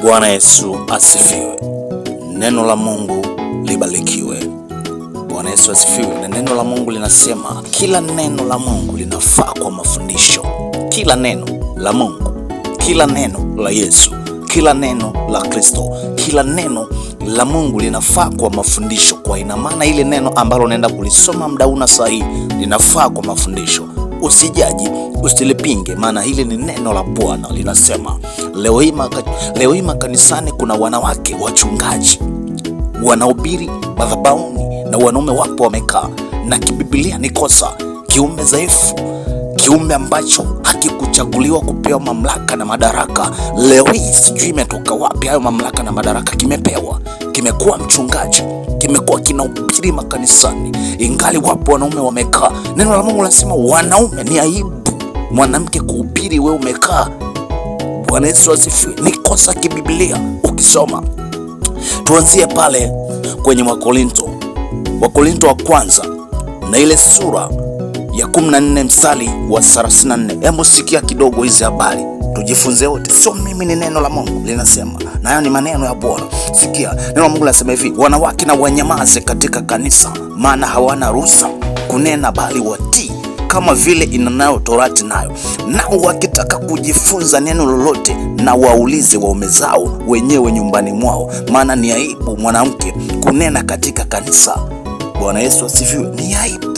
Bwana Yesu asifiwe. Neno la Mungu libarikiwe. Bwana Yesu asifiwe. Na neno la Mungu linasema kila neno la Mungu linafaa kwa mafundisho. Kila neno la Mungu, kila neno la Yesu, kila neno la Kristo, kila neno la Mungu linafaa kwa mafundisho. Kwa ina maana ile neno ambalo unaenda kulisoma muda una sahihi linafaa kwa mafundisho. Usijaji, usilipinge, maana hili ni neno la Bwana. Linasema leo hii makanisani kuna wanawake wachungaji wanahubiri madhabahuni na wanaume wapo wamekaa, na kibiblia ni kosa. Kiumbe dhaifu, kiumbe ambacho hakikuchaguliwa kupewa mamlaka na madaraka, leo hii sijui imetoka wapi hayo mamlaka na madaraka, kimepewa, kimekuwa mchungaji, kimekuwa kinahubiri makanisani, ingali wapo wanaume wamekaa. Neno la Mungu linasema wanaume, ni aibu mwanamke kuhubiri, wewe umekaa. Bwana Yesu asifiwe. Ni kosa kibiblia ukisoma. Tuanzie pale kwenye Wakorinto wa kwanza na ile sura ya 14 mstari wa 34. Hebu sikia kidogo hizi habari tujifunze wote. Sio mimi, ni neno la Mungu linasema, na hayo ni maneno ya Bwana. Sikia, neno la Mungu linasema hivi: wanawake na wanyamaze katika kanisa, maana hawana ruhusa kunena, bali watii kama vile inanayo Torati nayo. Nao wakitaka kujifunza neno lolote, na waulize waume zao wenyewe nyumbani mwao, maana ni aibu mwanamke kunena katika kanisa. Bwana Yesu asifiwe. Ni aibu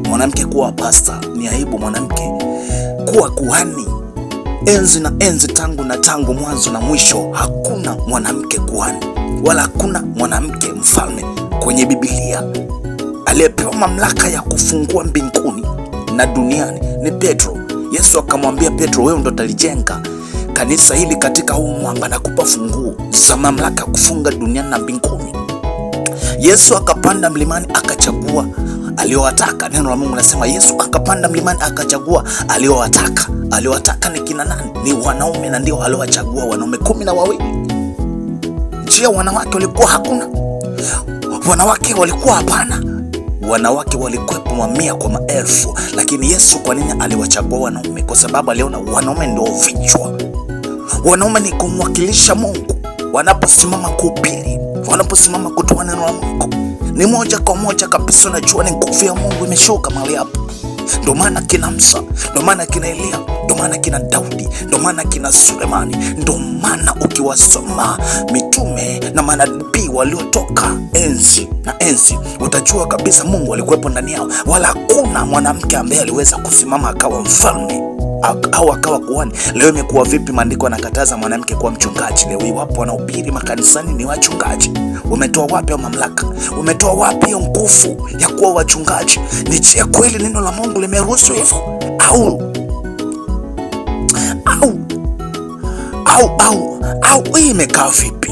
mwanamke kuwa pasta, ni aibu mwanamke kuwa kuhani. Enzi na enzi, tangu mwanzo na mwisho, hakuna mwanamke kuhani wala hakuna mwanamke mfalme kwenye Biblia. Aliyepewa mamlaka ya kufungua mbinguni na duniani ni Petro. Yesu akamwambia Petro, wewe ndo utalijenga kanisa hili katika huu mwamba, na kupa funguo za mamlaka ya kufunga duniani na mbinguni. Yesu akapanda mlimani akachagua aliowataka. Neno la Mungu nasema Yesu akapanda mlimani akachagua aliowataka. Aliowataka ni kina nani? Ni wanaume, na ndio aliowachagua wanaume 12. Je, wanawake walikuwa hakuna? Wanawake walikuwa hapana. Wanawake walikuwepo mamia kwa maelfu, lakini Yesu kwa nini aliwachagua wanaume? Kwa sababu aliona wanaume ndio vichwa. Wanaume ni kumwakilisha Mungu. Wanaposimama kuhubiri, wanaposimama kutoa neno la Mungu, ni moja kwa moja kabisa najua ni nguvu ya Mungu imeshuka mahali hapo. Ndio maana kina Musa, ndio maana kina Elia, ndio maana kina Daudi, ndio maana kina Sulemani. Ndio maana ukiwasoma mitume na manabii waliotoka enzi na enzi, utajua kabisa Mungu alikuwepo ndani yao. Wala hakuna mwanamke ambaye aliweza kusimama akawa mfalme au akawa kuhani. Leo imekuwa vipi? Maandiko yanakataza mwanamke kuwa mchungaji. Leo hii wapo wanaohubiri makanisani ni wachungaji. Umetoa wapi mamlaka? Umetoa wapi hiyo nguvu ya kuwa wachungaji? Ni je, kweli neno la Mungu limeruhusu hivyo au hii imekaa vipi?